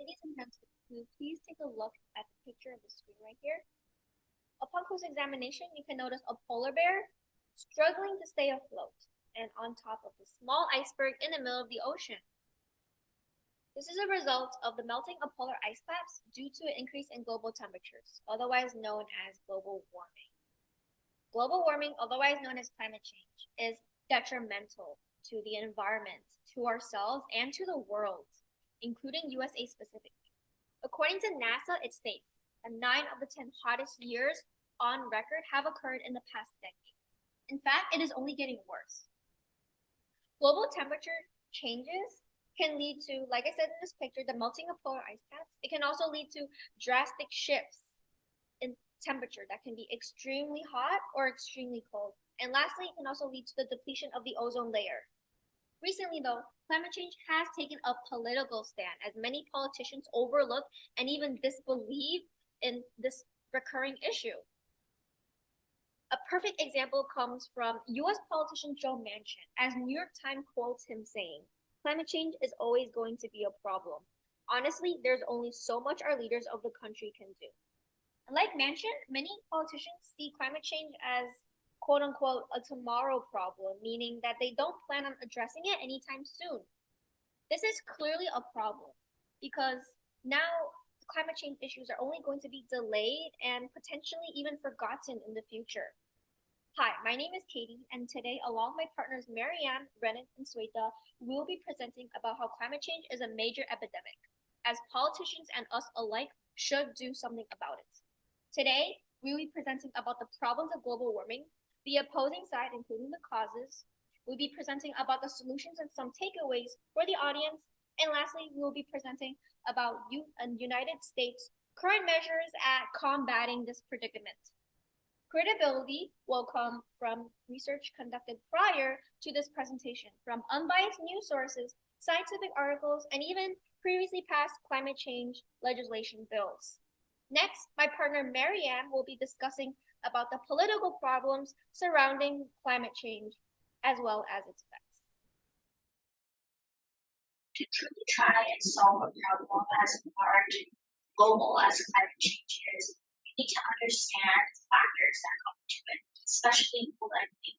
Ladies and gentlemen, will you please take a look at the picture of the screen right here? Upon close examination, you can notice a polar bear struggling to stay afloat and on top of a small iceberg in the middle of the ocean. This is a result of the melting of polar ice caps due to an increase in global temperatures, otherwise known as global warming. Global warming, otherwise known as climate change, is detrimental to the environment, to ourselves, and to the world, including USA specifically. According to NASA, it states that 9 of the 10 hottest years on record have occurred in the past decade. In fact, it is only getting worse. Global temperature changes can lead to, like I said in this picture, the melting of polar ice caps. It can also lead to drastic shifts in temperature that can be extremely hot or extremely cold. And lastly, it can also lead to the depletion of the ozone layer. Recently, though, climate change has taken a political stand as many politicians overlook and even disbelieve in this recurring issue. A perfect example comes from US politician Joe Manchin, as New York Times quotes him saying, "Climate change is always going to be a problem. Honestly, there's only so much our leaders of the country can do." And like Manchin, many politicians see climate change as quote unquote a tomorrow problem, meaning that they don't plan on addressing it anytime soon. This is clearly a problem because now climate change issues are only going to be delayed and potentially even forgotten in the future. Hi, my name is Katie, and today, along with my partners Marianne, Renan, and Sweta, we will be presenting about how climate change is a major epidemic, as politicians and us alike should do something about it. Today, we will be presenting about the problems of global warming, the opposing side, including the causes. We'll be presenting about the solutions and some takeaways for the audience. And lastly, we will be presenting about United States' current measures at combating this predicament. Credibility will come from research conducted prior to this presentation, from unbiased news sources, scientific articles, and even previously passed climate change legislation bills. Next, my partner Marianne will be discussing about the political problems surrounding climate change, as well as its effects. To truly try and solve a problem as large and global as climate change is, we need to understand the factors that come into it, especially politically.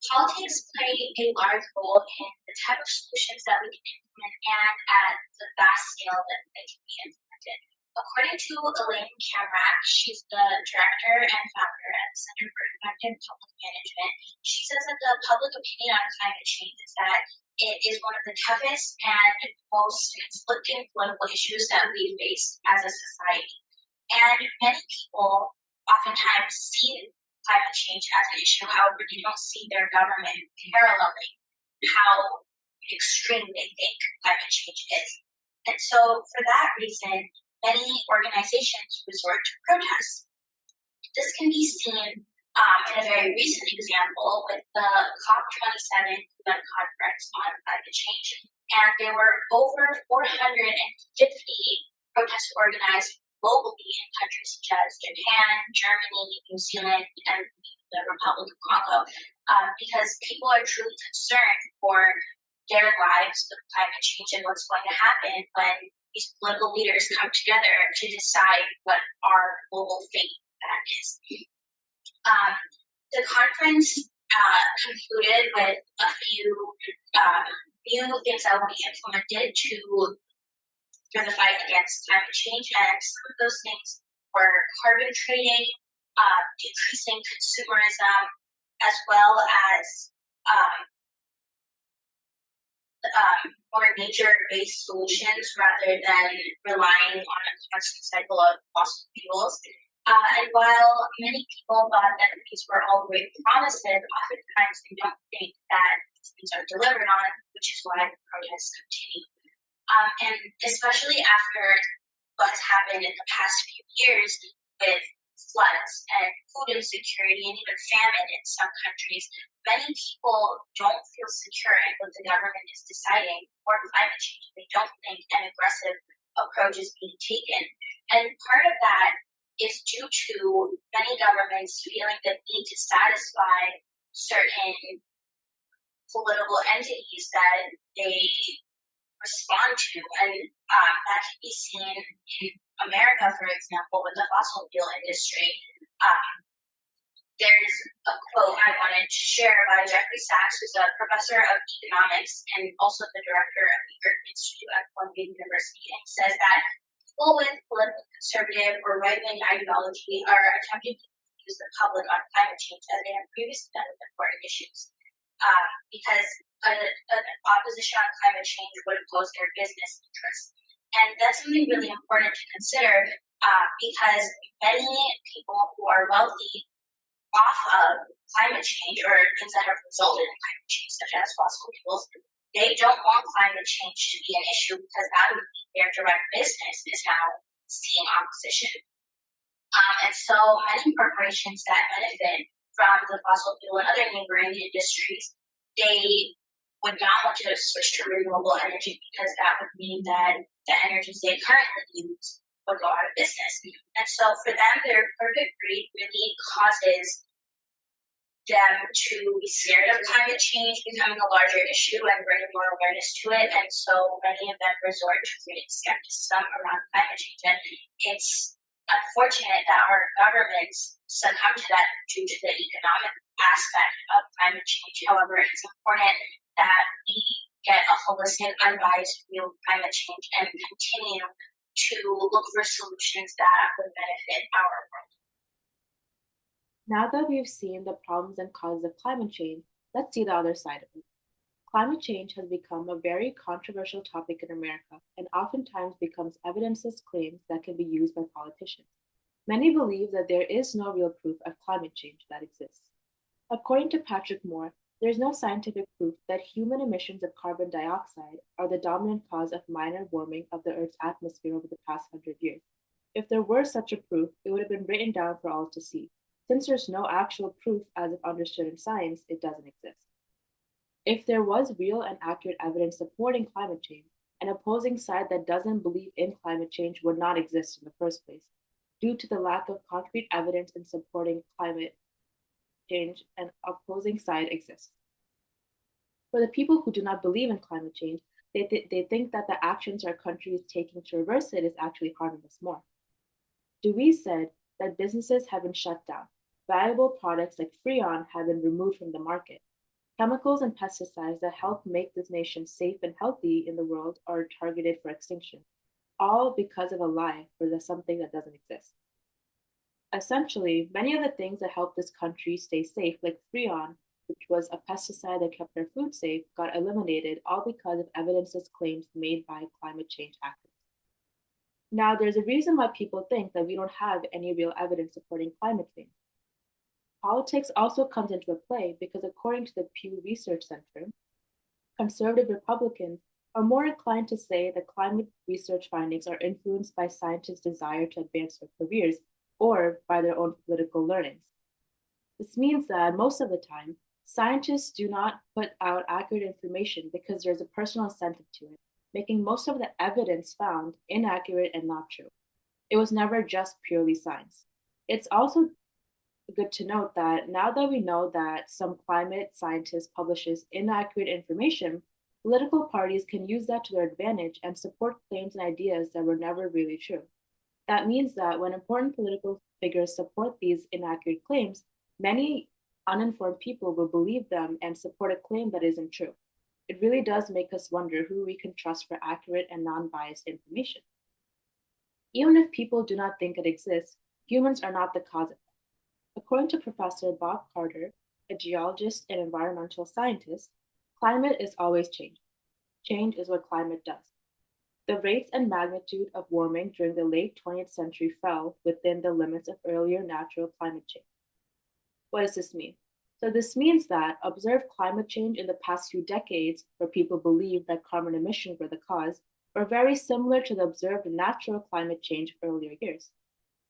Politics play a large role in the type of solutions that we can implement and at the vast scale that they can be implemented. According to Elaine Kamrak, she's the director and founder at the Center for Effective Public Management. She says that the public opinion on climate change is that it is one of the toughest and most conflicting political issues that we face as a society. And many people oftentimes see climate change as an issue, however, they don't see their government paralleling how extreme they think climate change is. And so for that reason, many organizations resort to protests. This can be seen in a very recent example with the COP27 UN conference on climate change. And there were over 450 protests organized globally in countries such as Japan, Germany, New Zealand, and the Republic of Congo, because people are truly concerned for their lives with climate change and what's going to happen when these political leaders come together to decide what our global fate that is. The conference concluded with a few new things that will be implemented for the fight against climate change, and some of those things were carbon trading, decreasing consumerism, as well as more nature-based solutions rather than relying on a constant cycle of fossil fuels. And while many people thought that these were all great promises, oftentimes they don't think that these are delivered on, which is why the protests continue. And especially after what has happened in the past few years with floods and food insecurity and even famine in some countries, many people don't feel secure in what the government is deciding for climate change. They don't think an aggressive approach is being taken. And part of that is due to many governments feeling the need to satisfy certain political entities that they respond on to, and that can be seen in America, for example, with the fossil fuel industry. There's a quote I wanted to share by Jeffrey Sachs, who's a professor of economics and also the director of the Earth Institute at Columbia University. And he says that people with political conservative or right-wing ideology are attempting to confuse the public on climate change as they have previously done with important issues, because an opposition on climate change would oppose their business interests. And that's something really important to consider, because many people who are wealthy off of climate change or things that have resulted in climate change, such as fossil fuels, they don't want climate change to be an issue because that would be their direct business is now seeing opposition. And so many corporations that benefit from the fossil fuel and other neighboring industries, they would not want to switch to renewable energy because that would mean that the energies they currently use would go out of business. And so for them, their corporate greed really causes them to be scared of climate change becoming a larger issue and bringing more awareness to it. And so many of them resort to creating skepticism around climate change. And it's unfortunate that our governments succumb to that due to the economic aspect of climate change. However, it's important that we get a holistic, unbiased view of climate change and continue to look for solutions that would benefit our world. Now that we've seen the problems and causes of climate change, let's see the other side of it. Climate change has become a very controversial topic in America and oftentimes becomes evidenceless claims that can be used by politicians. Many believe that there is no real proof of climate change that exists. According to Patrick Moore, there is no scientific proof that human emissions of carbon dioxide are the dominant cause of minor warming of the Earth's atmosphere over the past 100 years. If there were such a proof, it would have been written down for all to see. Since there's no actual proof as if understood in science, it doesn't exist. If there was real and accurate evidence supporting climate change, an opposing side that doesn't believe in climate change would not exist in the first place. Due to the lack of concrete evidence in supporting climate change, an opposing side exists. For the people who do not believe in climate change, they think that the actions our country is taking to reverse it is actually harming us more. Dewey said that businesses have been shut down. Valuable products like Freon have been removed from the market. Chemicals and pesticides that help make this nation safe and healthy in the world are targeted for extinction, all because of a lie for something that doesn't exist. Essentially, many of the things that help this country stay safe, like Freon, which was a pesticide that kept our food safe, got eliminated, all because of evidenceless claims made by climate change activists. Now, there's a reason why people think that we don't have any real evidence supporting climate change. Politics also comes into play because, according to the Pew Research Center, conservative Republicans are more inclined to say that climate research findings are influenced by scientists' desire to advance their careers or by their own political learnings. This means that most of the time, scientists do not put out accurate information because there's a personal incentive to it, making most of the evidence found inaccurate and not true. It was never just purely science. It's also good to note that now that we know that some climate scientist publishes inaccurate information, political parties can use that to their advantage and support claims and ideas that were never really true. That means that when important political figures support these inaccurate claims, many uninformed people will believe them and support a claim that isn't true. It really does make us wonder who we can trust for accurate and non-biased information. Even if people do not think it exists, humans are not the cause of it. According to Professor Bob Carter, a geologist and environmental scientist, climate is always changing. Change is what climate does. The rates and magnitude of warming during the late 20th century fell within the limits of earlier natural climate change. What does this mean? So this means that observed climate change in the past few decades, where people believed that carbon emissions were the cause, were very similar to the observed natural climate change of earlier years.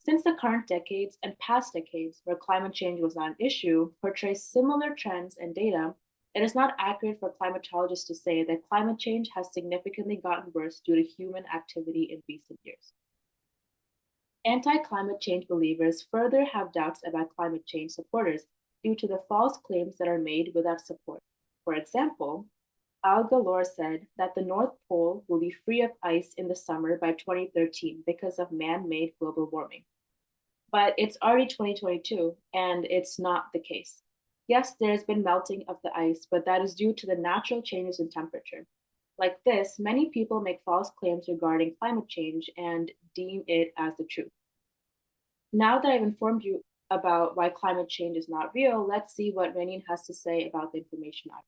Since the current decades and past decades, where climate change was not an issue, portray similar trends and data, it is not accurate for climatologists to say that climate change has significantly gotten worse due to human activity in recent years. Anti-climate change believers further have doubts about climate change supporters due to the false claims that are made without support. For example, Al Gore said that the North Pole will be free of ice in the summer by 2013 because of man-made global warming. But it's already 2022, and it's not the case. Yes, there has been melting of the ice, but that is due to the natural changes in temperature. Like this, many people make false claims regarding climate change and deem it as the truth. Now that I've informed you about why climate change is not real, let's see what Renin has to say about the information I've